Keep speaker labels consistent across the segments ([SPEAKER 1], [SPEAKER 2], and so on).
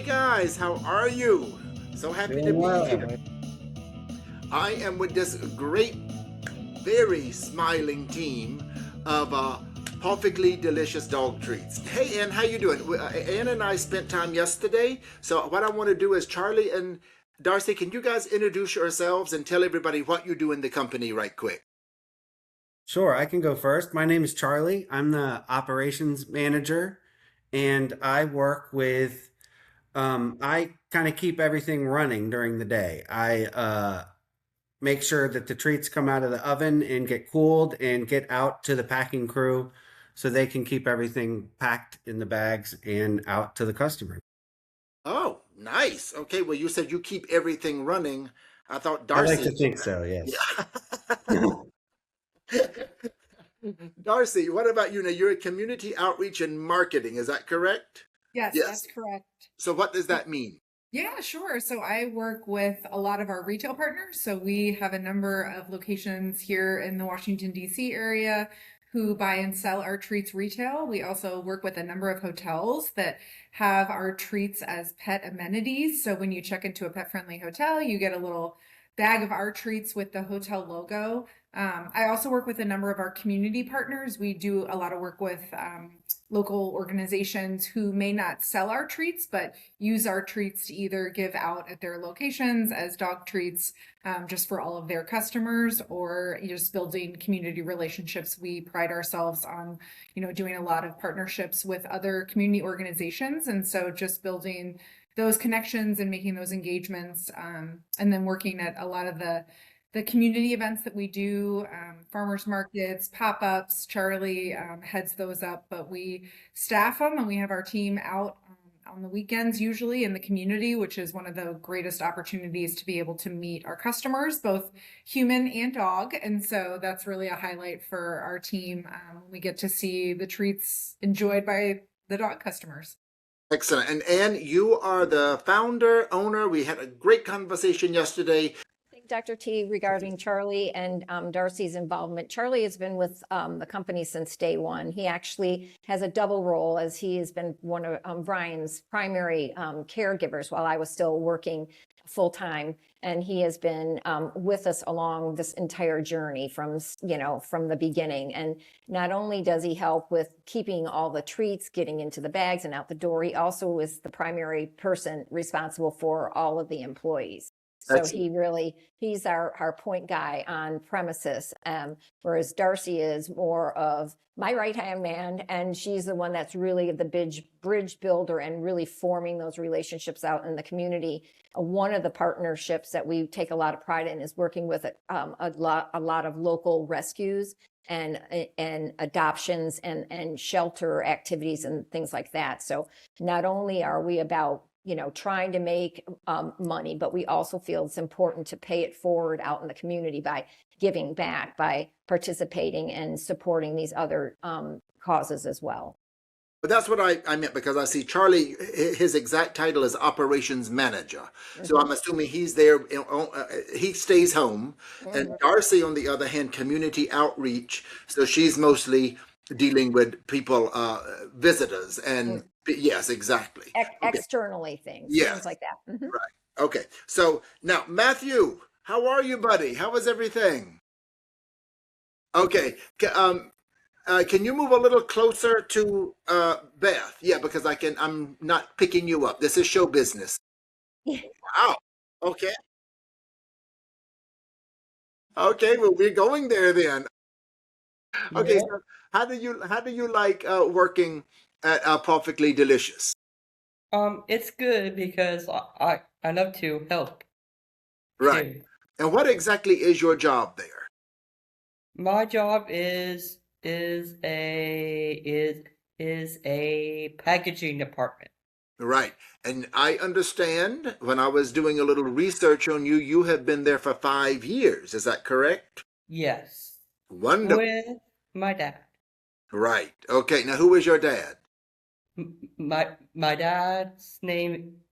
[SPEAKER 1] Hey guys, how are you? So happy to
[SPEAKER 2] Doing
[SPEAKER 1] be
[SPEAKER 2] well.
[SPEAKER 1] here. I am with this great, very smiling team of Pawfectly Delicious Dog Treats. Hey Ann, how you doing? Ann and I spent time yesterday, so what I want to do is Charlie and Darcy, can you guys introduce yourselves and tell everybody what you do in the company right quick?
[SPEAKER 2] Sure, I can go first. My name is Charlie. I'm the operations manager, and I work with, I kind of keep everything running during the day. I make sure that the treats come out of the oven and get cooled and get out to the packing crew so they can keep everything packed in the bags and out to the customer.
[SPEAKER 1] Oh, nice. Okay, well you said you keep everything running. I thought
[SPEAKER 2] I like
[SPEAKER 1] Darcy.
[SPEAKER 2] to think so, yes.
[SPEAKER 1] Yeah. Darcy, what about you? Now, you're a community outreach and marketing, is that correct?
[SPEAKER 3] Yes,
[SPEAKER 1] Yes.
[SPEAKER 3] that's correct.
[SPEAKER 1] So, what does that mean?
[SPEAKER 3] Yeah, sure. So I work with a lot of our retail partners. So we have a number of locations here in the Washington, D.C. area who buy and sell our treats retail. We also work with a number of hotels that have our treats as pet amenities. So when you check into a pet-friendly hotel, you get a little bag of our treats with the hotel logo. I also work with a number of our community partners. We do a lot of work with local organizations who may not sell our treats, but use our treats to either give out at their locations as dog treats just for all of their customers, or just building community relationships. We pride ourselves on, doing a lot of partnerships with other community organizations. And so just building those connections and making those engagements, and then working at a lot of the community events that we do, farmers markets, pop-ups. Charlie heads those up, but we staff them and we have our team out on the weekends usually in the community, which is one of the greatest opportunities to be able to meet our customers, both human and dog. And so that's really a highlight for our team. We get to see the treats enjoyed by the dog customers.
[SPEAKER 1] Excellent. And Anne, you are the founder, owner. We had a great conversation yesterday.
[SPEAKER 4] Thank Dr. T regarding Charlie and Darcy's involvement. Charlie has been with the company since day one. He actually has a double role, as he has been one of Brian's primary caregivers while I was still working full time, and he has been with us along this entire journey from the beginning. And not only does he help with keeping all the treats getting into the bags and out the door, he also is the primary person responsible for all of the employees. So
[SPEAKER 1] Excellent.
[SPEAKER 4] he's our point guy on premises, whereas Darcy is more of my right-hand man, and she's the one that's really the bridge builder and really forming those relationships out in the community. One of the partnerships that we take a lot of pride in is working with a lot of local rescues and adoptions and shelter activities and things like that. So not only are we about trying to make money, but we also feel it's important to pay it forward out in the community by giving back, by participating and supporting these other causes as well.
[SPEAKER 1] But that's what I meant, because I see Charlie, his exact title is operations manager. So I'm assuming he's there, he stays home. And Darcy, on the other hand, community outreach. So she's mostly dealing with people, visitors. And yes, exactly. Okay.
[SPEAKER 4] Externally things
[SPEAKER 1] Yes.
[SPEAKER 4] like that.
[SPEAKER 1] Right. Okay. So now, Matthew, how are you, buddy? How is everything? Okay. Can you move a little closer to Beth? Yeah, because I'm not picking you up. This is show business. Wow. Okay. Okay. Well, we're going there then. Okay.
[SPEAKER 2] Yeah.
[SPEAKER 1] So how do you like working at Perfectly Delicious?
[SPEAKER 5] It's good because I love to help
[SPEAKER 1] Right.
[SPEAKER 5] too.
[SPEAKER 1] And what exactly is your job there?
[SPEAKER 5] My job is a packaging department.
[SPEAKER 1] Right. And I understand, when I was doing a little research on you, you have been there for 5 years. Is that correct?
[SPEAKER 5] Yes,
[SPEAKER 1] Wonderful.
[SPEAKER 5] with my dad.
[SPEAKER 1] Right. Okay. Now, who is your dad?
[SPEAKER 5] My my dad's name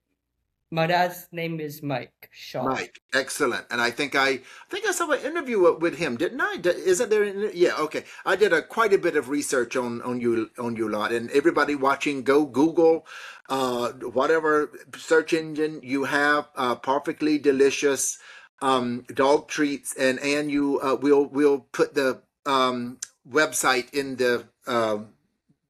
[SPEAKER 5] my dad's name is Mike Shaw.
[SPEAKER 1] Mike. Excellent. And I think I saw an interview with him, didn't I? Isn't there? Yeah. Okay. I did quite a bit of research on you lot, and everybody watching, go Google whatever search engine you have, Perfectly Delicious Dog Treats, and you we'll put the website in the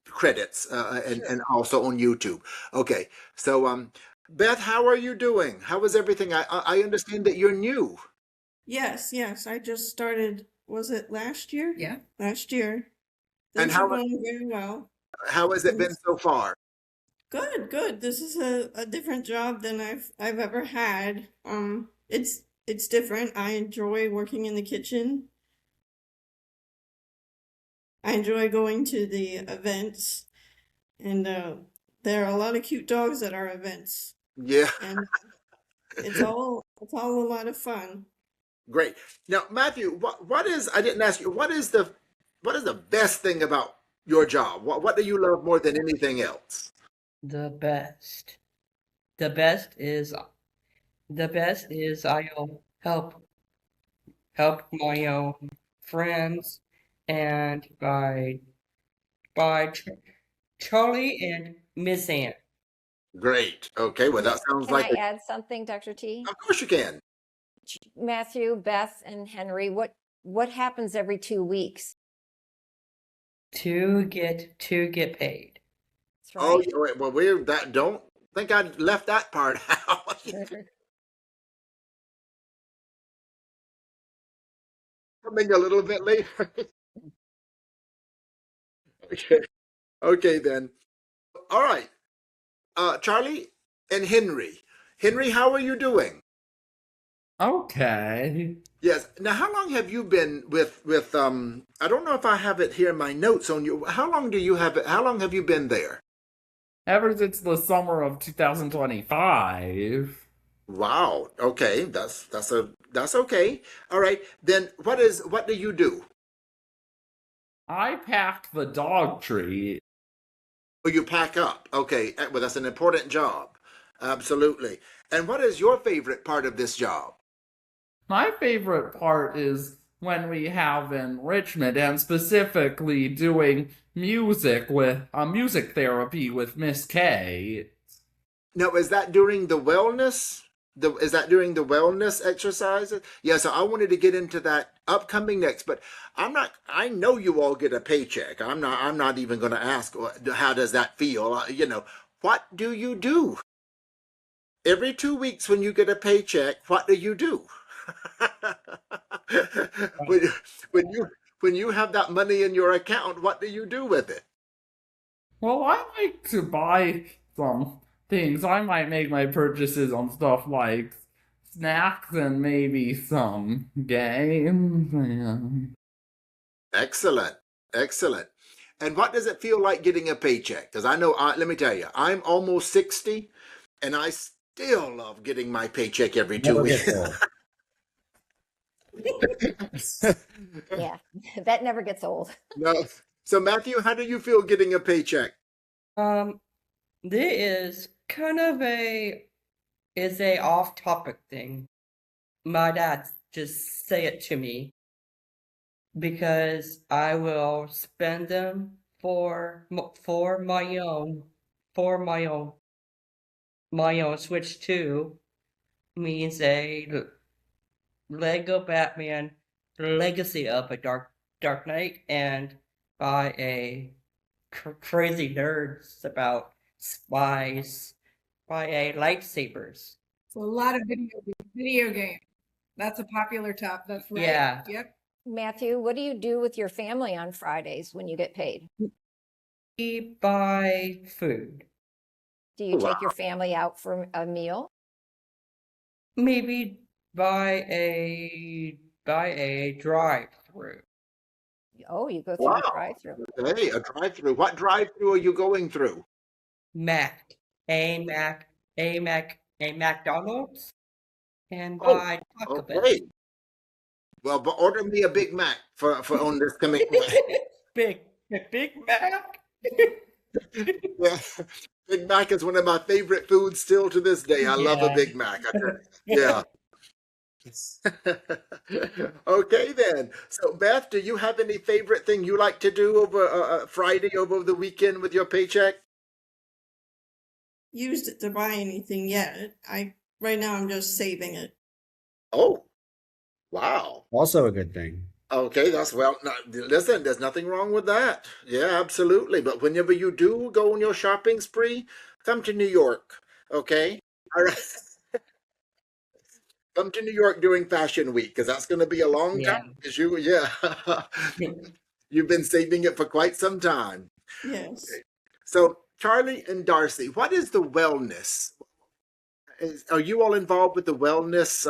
[SPEAKER 1] credits
[SPEAKER 4] Sure.
[SPEAKER 1] and also on YouTube. Okay, so Beth, how are you doing? How is everything? I understand that you're new.
[SPEAKER 6] Yes, yes. I just started, was it last year?
[SPEAKER 3] Yeah.
[SPEAKER 6] Last year.
[SPEAKER 1] And
[SPEAKER 6] Things are going very well.
[SPEAKER 1] how has it been
[SPEAKER 6] Things
[SPEAKER 1] so far?
[SPEAKER 6] good, good. This is a different job than I've ever had. It's different. I enjoy working in the kitchen. I enjoy going to the events, and there are a lot of cute dogs at our events,
[SPEAKER 1] Yeah,
[SPEAKER 6] and it's all a lot of fun.
[SPEAKER 1] great. Now, Matthew, what is, I didn't ask you, what is the best thing about your job? What do you love more than anything else?
[SPEAKER 5] The best. The best is the best is I'll help my own friends and by Charlie and Miss Ann.
[SPEAKER 1] Great. Okay, well, that sounds
[SPEAKER 4] Can
[SPEAKER 1] like
[SPEAKER 4] I add something, Dr. T?
[SPEAKER 1] of course you can.
[SPEAKER 4] Matthew, Beth, and Henry, what happens every 2 weeks?
[SPEAKER 5] To get paid.
[SPEAKER 4] That's
[SPEAKER 1] Oh,
[SPEAKER 4] right.
[SPEAKER 1] yeah, wait, well, we're that, don't think I left that part out. Coming a little bit later. Okay. Okay, then. All right. Charlie and Henry. Henry, how are you doing?
[SPEAKER 7] Okay.
[SPEAKER 1] Yes. Now, how long have you been with I don't know if I have it here in my notes on you. How long do you have it? How long have you been there?
[SPEAKER 7] Ever since the summer of 2025,
[SPEAKER 1] Wow. Okay. That's okay. All right. Then what do you do?
[SPEAKER 7] I packed the dog treat.
[SPEAKER 1] Oh, you pack up. Okay. Well, that's an important job. Absolutely. And what is your favorite part of this job?
[SPEAKER 7] My favorite part is when we have enrichment and specifically doing music therapy with Miss K.
[SPEAKER 1] Now, is that during the wellness? Is that during the wellness exercises? Yeah, so I wanted to get into that upcoming next, but I'm not. I know you all get a paycheck. I'm not even going to ask. How does that feel? What do you do every 2 weeks when you get a paycheck? What do you do? when, when you when you have that money in your account, what do you do with it?
[SPEAKER 7] Well, I like to buy some things. I might make my purchases on stuff like snacks and maybe some games. Yeah.
[SPEAKER 1] Excellent. Excellent. And what does it feel like getting a paycheck? Because I know, let me tell you, I'm almost 60 and I still love getting my paycheck every two
[SPEAKER 2] Never gets
[SPEAKER 1] weeks.
[SPEAKER 2] old.
[SPEAKER 4] Yeah, that never gets old.
[SPEAKER 1] No. So, Matthew, how do you feel getting a paycheck?
[SPEAKER 5] This is kind of a off-topic thing. My dad just say it to me because I will spend them for my own Switch 2 means a Lego Batman Legacy of a Dark Knight and by a crazy nerds about spies by a lightsabers.
[SPEAKER 3] So a lot of video games. That's a popular top. That's right.
[SPEAKER 5] Yeah.
[SPEAKER 3] Yep.
[SPEAKER 4] Matthew, what do you do with your family on Fridays when you get paid?
[SPEAKER 5] We buy food.
[SPEAKER 4] Do you
[SPEAKER 1] Wow.
[SPEAKER 4] take your family out for a meal?
[SPEAKER 5] Maybe buy a drive-through.
[SPEAKER 4] Oh, you go through
[SPEAKER 1] Wow.
[SPEAKER 4] the drive-through.
[SPEAKER 1] Hey, a drive-through. What drive-through are you going through?
[SPEAKER 5] A McDonald's and
[SPEAKER 1] Oh,
[SPEAKER 5] buy Taco Bell.
[SPEAKER 1] okay. Well, but order me a Big Mac for on this coming.
[SPEAKER 5] Big Mac.
[SPEAKER 1] Yeah. Big Mac is one of my favorite foods still to this day. I love a
[SPEAKER 5] Yeah.
[SPEAKER 1] Big Mac. I tell you. Yeah. Okay, then. So, Beth, do you have any favorite thing you like to do over Friday over the weekend with your paycheck?
[SPEAKER 6] used it to buy anything yet. Right now I'm just saving it.
[SPEAKER 1] Oh, wow.
[SPEAKER 2] Also a good thing.
[SPEAKER 1] Okay, that's well. No, listen, there's nothing wrong with that. Yeah, absolutely. But whenever you do go on your shopping spree, come to New York. Okay. All right. Come to New York during Fashion Week because that's going to be a long
[SPEAKER 5] Yeah.
[SPEAKER 1] time. Because yeah, you've been saving it for quite some time.
[SPEAKER 6] Yes.
[SPEAKER 1] So, Charlie and Darcy, what is the wellness? Are you all involved with the wellness?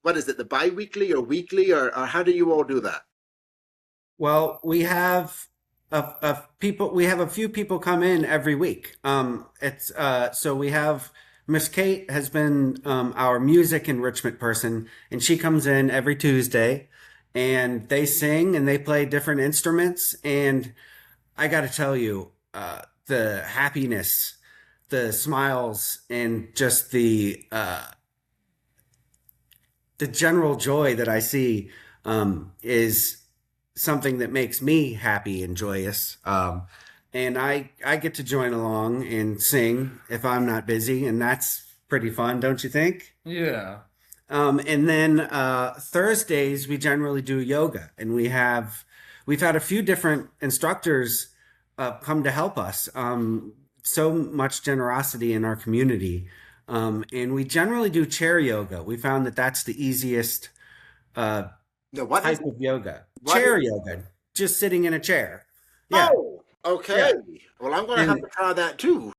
[SPEAKER 1] What is it, the biweekly or weekly, or how do you all do that?
[SPEAKER 2] Well, we have we have a few people come in every week. It's so we have Miss Kate has been our music enrichment person, and she comes in every Tuesday, and they sing and they play different instruments. And I got to tell you, the happiness, the smiles, and just the general joy that I see is something that makes me happy and joyous. And I get to join along and sing if I'm not busy, and that's pretty fun, don't you think?
[SPEAKER 7] Yeah.
[SPEAKER 2] And then Thursdays we generally do yoga, and we've had a few different instructors come to help us. So much generosity in our community, and we generally do chair yoga. We found that that's the easiest uh,
[SPEAKER 1] No, what is
[SPEAKER 2] type of yoga.
[SPEAKER 1] what
[SPEAKER 2] Chair
[SPEAKER 1] is?
[SPEAKER 2] yoga, just sitting in a chair. Yeah,
[SPEAKER 1] Oh, okay.
[SPEAKER 2] yeah,
[SPEAKER 1] Well, I'm going to have
[SPEAKER 2] and
[SPEAKER 1] to try that too.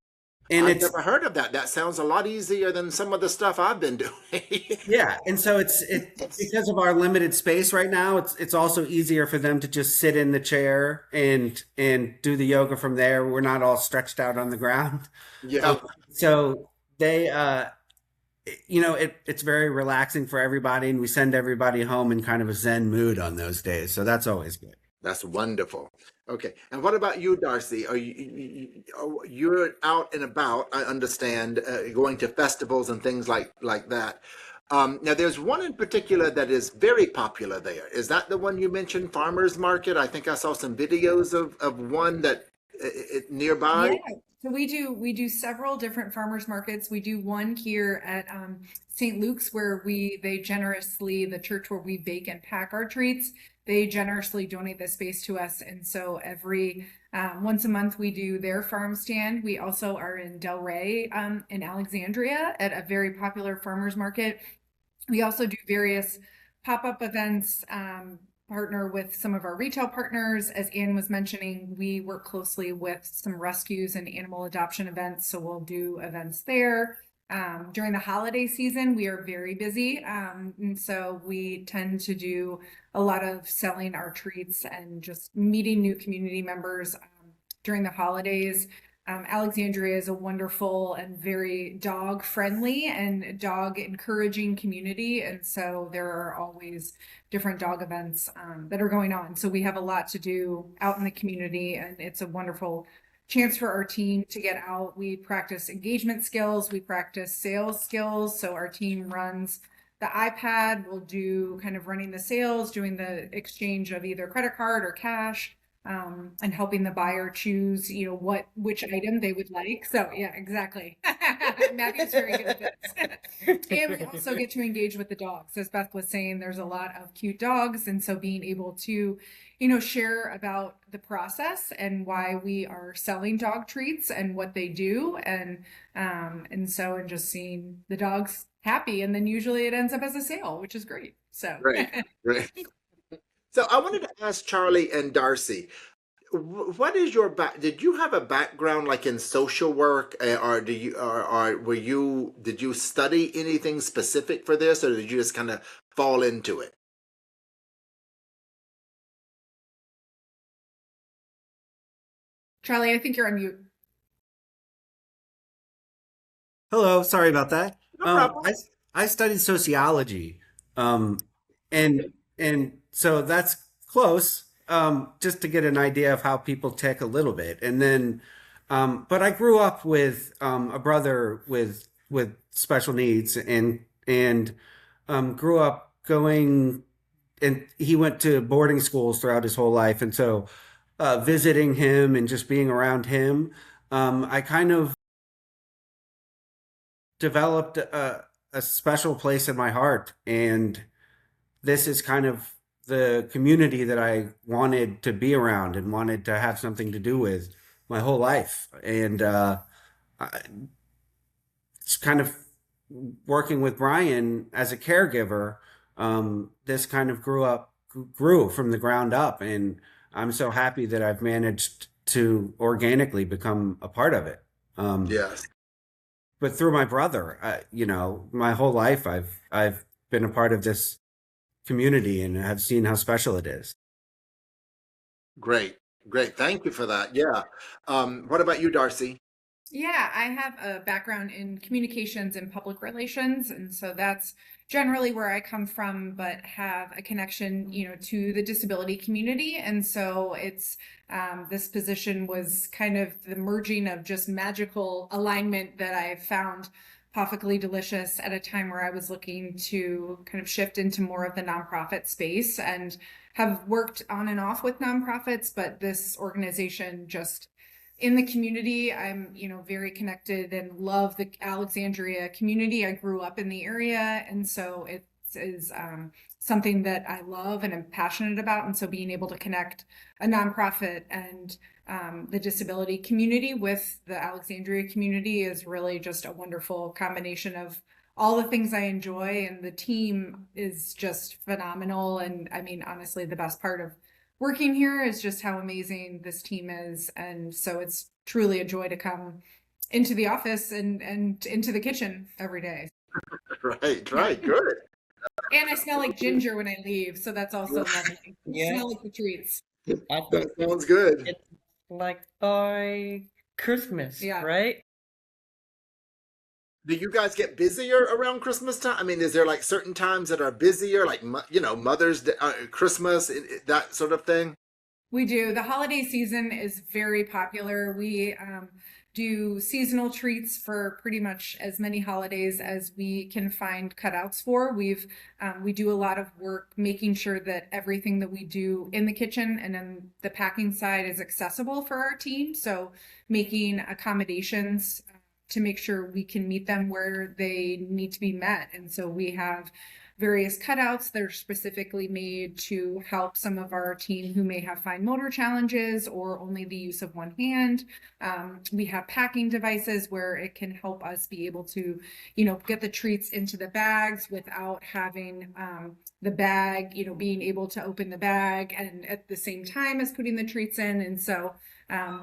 [SPEAKER 2] and
[SPEAKER 1] I've
[SPEAKER 2] it's
[SPEAKER 1] never heard of that. That sounds a lot easier than some of the stuff I've been doing.
[SPEAKER 2] yeah, and so it's because of our limited space right now. It's also easier for them to just sit in the chair and do the yoga from there. We're not all stretched out on the ground.
[SPEAKER 1] Yeah,
[SPEAKER 2] Um, so they it's very relaxing for everybody, and we send everybody home in kind of a zen mood on those days. So that's always good.
[SPEAKER 1] that's wonderful. Okay, and what about you, Darcy? Are you're out and about? I understand, going to festivals and things like that. Now, there's one in particular that is very popular there. Is that the one you mentioned, Farmers Market? I think I saw some videos of one that
[SPEAKER 3] Yeah.
[SPEAKER 1] nearby.
[SPEAKER 3] So we do several different farmers markets. We do one here at St. Luke's where they generously, the church where we bake and pack our treats, they generously donate the space to us. And so every once a month we do their farm stand. We also are in Delray in Alexandria at a very popular farmers market. We also do various pop-up events, partner with some of our retail partners. As Ann was mentioning, we work closely with some rescues and animal adoption events, so we'll do events there. During the holiday season, we are very busy, and so we tend to do a lot of selling our treats and just meeting new community members during the holidays. Alexandria is a wonderful and very dog friendly and dog encouraging community. And so there are always different dog events that are going on. So we have a lot to do out in the community, and it's a wonderful chance for our team to get out. We practice engagement skills, we practice sales skills. So our team runs the iPad, we'll do kind of running the sales, doing the exchange of either credit card or cash, and helping the buyer choose, which item they would like. So yeah, exactly. Matthew's very good at this. And we also get to engage with the dogs. As Beth was saying, there's a lot of cute dogs. And so being able to, share about the process and why we are selling dog treats and what they do. And just seeing the dogs happy. And then usually it ends up as a sale, which is great. So
[SPEAKER 1] Great, great. So I wanted to ask Charlie and Darcy, what is your did you have a background like in social work, or did you study anything specific for this, or did you just kind of fall into it?
[SPEAKER 3] Charlie, I think you're on mute.
[SPEAKER 2] Hello, sorry about that.
[SPEAKER 1] No problem.
[SPEAKER 2] I studied sociology, um, and so that's close. Just to get an idea of how people tick a little bit, and then, but I grew up with a brother with special needs, and grew up going, and he went to boarding schools throughout his whole life, and so visiting him and just being around him, I kind of developed a special place in my heart, and this is kind of the community that I wanted to be around and wanted to have something to do with my whole life. And I- it's kind of working with Brian as a caregiver. This kind of grew from the ground up, and I'm so happy that I've managed to organically become a part of it.
[SPEAKER 1] Yes.
[SPEAKER 2] But through my brother, my whole life I've been a part of this community and have seen how special it is.
[SPEAKER 1] Great. Great. Thank you for that. Yeah. What about you, Darcy?
[SPEAKER 3] Yeah, I have a background in communications and public relations, and so that's generally where I come from, but have a connection, to the disability community. And so it's this position was kind of the merging of just magical alignment that I found Pawfectly Delicious at a time where I was looking to kind of shift into more of the nonprofit space, and have worked on and off with nonprofits, but this organization just in the community, I'm, very connected and love the Alexandria community. I grew up in the area, and so it is something that I love and am passionate about. And so being able to connect a nonprofit and the disability community with the Alexandria community is really just a wonderful combination of all the things I enjoy, and the team is just phenomenal. And I mean, honestly, the best part of working here is just how amazing this team is. And so it's truly a joy to come into the office and into the kitchen every day.
[SPEAKER 1] Right. Good.
[SPEAKER 3] And I smell like ginger when I leave, so that's also lovely.
[SPEAKER 5] Yeah.
[SPEAKER 3] Smell like the treats.
[SPEAKER 5] I
[SPEAKER 1] That
[SPEAKER 5] think
[SPEAKER 1] sounds good.
[SPEAKER 5] it's like by Christmas,
[SPEAKER 3] Yeah.
[SPEAKER 5] right?
[SPEAKER 1] Do you guys get busier around Christmas time? I mean, is there like certain times that are busier, like Mother's Day, Christmas, that sort of thing?
[SPEAKER 3] We do. The holiday season is very popular. We do seasonal treats for pretty much as many holidays as we can find cutouts for. We do a lot of work making sure that everything that we do in the kitchen and then the packing side is accessible for our team. So making accommodations to make sure we can meet them where they need to be met. And so we have various cutouts that are specifically made to help some of our team who may have fine motor challenges or only the use of one hand. We have packing devices where it can help us be able to, get the treats into the bags without having the bag, being able to open the bag and at the same time as putting the treats in. And so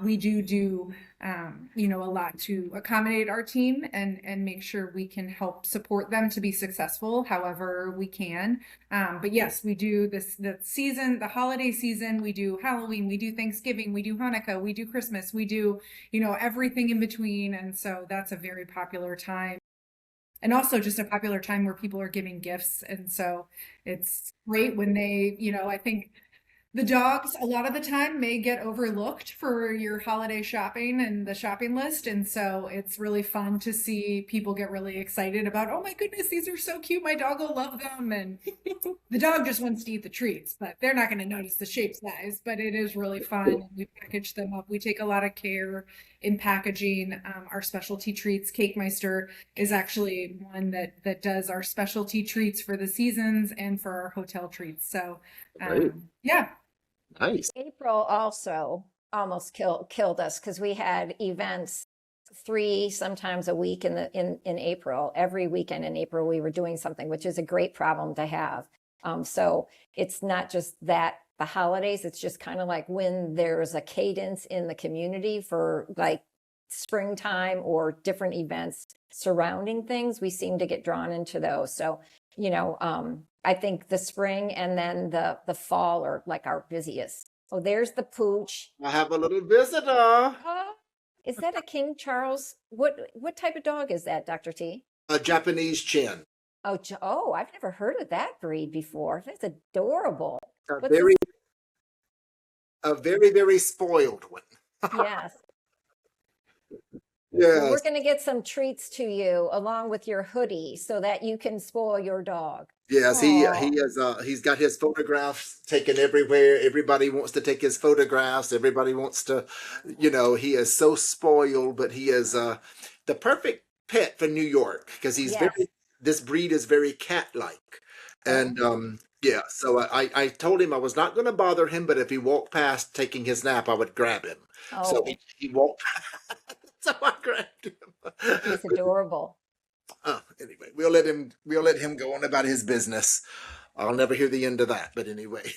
[SPEAKER 3] we do a lot to accommodate our team and make sure we can help support them to be successful however we can. But yes, we do the holiday season, we do Halloween, we do Thanksgiving, we do Hanukkah, we do Christmas, we do, everything in between. And so that's a very popular time. And also just a popular time where people are giving gifts. And so it's great when they, I think the dogs, a lot of the time, may get overlooked for your holiday shopping and the shopping list. And so it's really fun to see people get really excited about, oh my goodness, these are so cute. My dog will love them. And the dog just wants to eat the treats, but they're not going to notice the shape size. But it is really fun. We package them up. We take a lot of care in packaging. Our specialty treats, Cake Meister is actually one that does our specialty treats for the seasons and for our hotel treats. So yeah.
[SPEAKER 1] Nice.
[SPEAKER 4] April also almost killed us because we had events 3 sometimes a week in April. Every weekend in April we were doing something, which is a great problem to have. So it's not just that the holidays, it's just kind of like when there's a cadence in the community for like springtime or different events surrounding things, we seem to get drawn into those. So, I think the spring and then the fall are like our busiest. Oh, there's the pooch.
[SPEAKER 1] I have a little visitor.
[SPEAKER 4] Oh, is that a King Charles? What type of dog is that, Dr. T?
[SPEAKER 1] A Japanese chin.
[SPEAKER 4] Oh, I've never heard of that breed before. That's adorable.
[SPEAKER 1] A
[SPEAKER 4] What's
[SPEAKER 1] very, very spoiled one.
[SPEAKER 4] Yes.
[SPEAKER 1] Yes.
[SPEAKER 4] Well, we're going to get some treats to you along with your hoodie so that you can spoil your dog.
[SPEAKER 1] Yes,
[SPEAKER 4] Aw.
[SPEAKER 1] he's got his photographs taken everywhere. Everybody wants to take his photographs. Everybody wants to, he is so spoiled, but he is the perfect pet for New York because he's
[SPEAKER 4] Yes.
[SPEAKER 1] this breed is very cat-like. And yeah, so I told him I was not going to bother him, but if he walked past taking his nap, I would grab him. So
[SPEAKER 4] Oh,
[SPEAKER 1] he walked, so I grabbed him.
[SPEAKER 4] he's adorable.
[SPEAKER 1] Anyway, we'll let him go on about his business. I'll never hear the end of that, but anyway.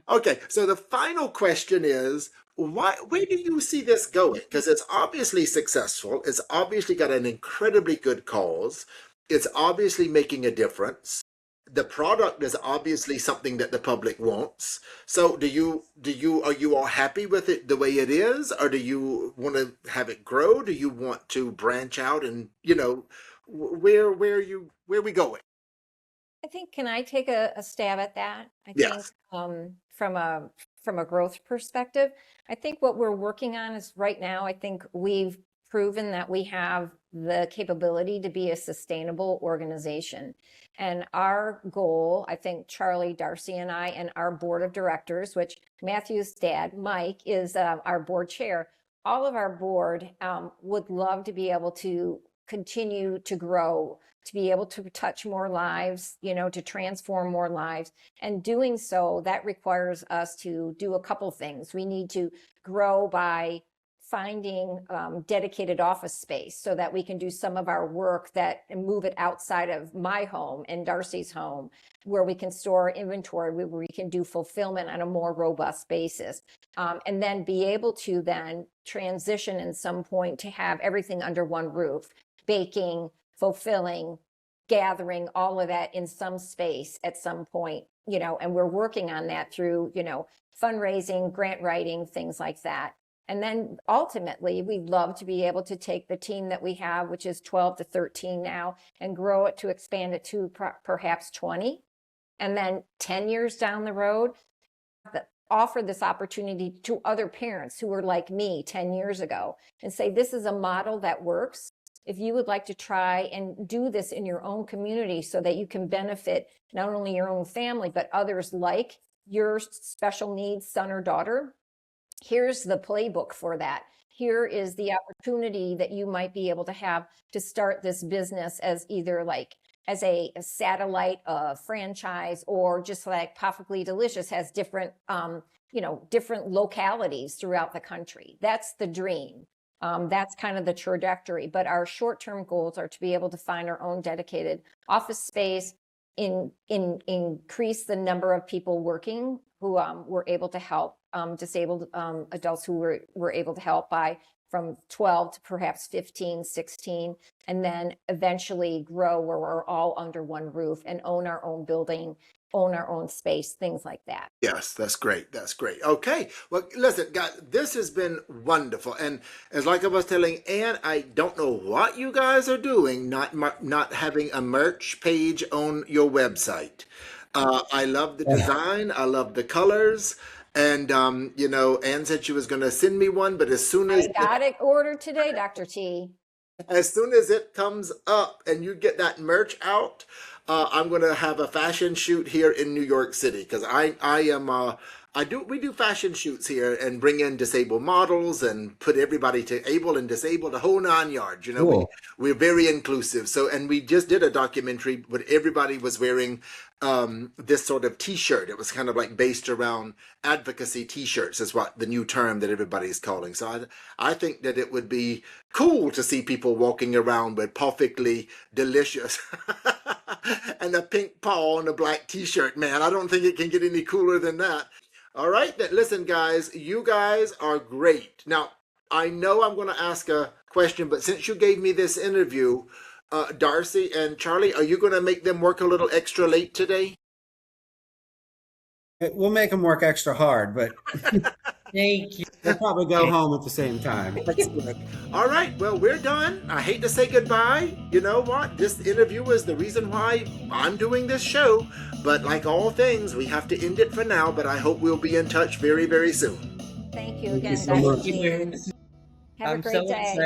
[SPEAKER 1] Okay, so the final question is, where do you see this going? Because it's obviously successful. It's obviously got an incredibly good cause. It's obviously making a difference. The product is obviously something that the public wants. So are you all happy with it the way it is, or do you want to have it grow? Do you want to branch out and, where are we going?
[SPEAKER 4] I think, can I take a stab at that? I think
[SPEAKER 1] Yes.
[SPEAKER 4] from a growth perspective, I think what we're working on is right now, I think we've proven that we have the capability to be a sustainable organization. And our goal, I think Charlie, Darcy, and I, and our board of directors, which Matthew's dad, Mike, is our board chair, all of our board would love to be able to continue to grow, to be able to touch more lives, to transform more lives. And doing so, that requires us to do a couple things. We need to grow by finding dedicated office space so that we can do some of our work and move it outside of my home and Darcy's home, where we can store inventory, where we can do fulfillment on a more robust basis. And then be able to then transition in some point to have everything under one roof, baking, fulfilling, gathering, all of that in some space at some point, and we're working on that through, fundraising, grant writing, things like that. And then ultimately, we'd love to be able to take the team that we have, which is 12 to 13 now, and grow it to expand it to perhaps 20. And then 10 years down the road, offer this opportunity to other parents who were like me 10 years ago and say, this is a model that works. If you would like to try and do this in your own community so that you can benefit not only your own family, but others like your special needs son or daughter, here's the playbook for that. Here is the opportunity that you might be able to have to start this business as either as a satellite franchise, or just like Pawfectly Delicious has different, different localities throughout the country. That's the dream. That's kind of the trajectory. But our short-term goals are to be able to find our own dedicated office space, increase the number of people working who were able to help disabled adults who were able to help by from 12 to perhaps 15, 16, and then eventually grow where we're all under one roof and own our own building, own our own space, things like that.
[SPEAKER 1] Yes, that's great. That's great. Okay. Well, listen, guys, this has been wonderful. And as like I was telling Ann, I don't know what you guys are doing, not having a merch page on your website. I love the design. I love the colors. And, Ann said she was going to send me one, but
[SPEAKER 4] I got it ordered today, Dr. T.
[SPEAKER 1] As soon as it comes up and you get that merch out, I'm going to have a fashion shoot here in New York City because we do fashion shoots here and bring in disabled models and put everybody to able and disabled, the whole 9 yards.
[SPEAKER 2] Cool.
[SPEAKER 1] We're very inclusive. So, and we just did a documentary, but everybody was wearing this sort of T-shirt. It was kind of like based around advocacy T-shirts is what the new term that everybody's calling. So I think that it would be cool to see people walking around with Pawfectly Delicious and a pink paw on a black T-shirt. Man, I don't think it can get any cooler than that. All right, then listen, guys, you guys are great. Now, I know I'm going to ask a question, but since you gave me this interview, Darcy and Charlie, are you going to make them work a little extra late today?
[SPEAKER 2] We'll make them work extra hard, but
[SPEAKER 5] Thank you.
[SPEAKER 2] they'll probably go home at the same time.
[SPEAKER 1] Excellent. All right, well, we're done. I hate to say goodbye. You know what? This interview is the reason why I'm doing this show. But like all things, we have to end it for now. But I hope we'll be in touch very, very soon.
[SPEAKER 4] Thank you
[SPEAKER 2] Thank you
[SPEAKER 4] again,
[SPEAKER 2] so
[SPEAKER 4] Dr.
[SPEAKER 2] much.
[SPEAKER 4] T. Have a
[SPEAKER 5] I'm
[SPEAKER 4] great
[SPEAKER 5] so
[SPEAKER 4] day.
[SPEAKER 5] excited.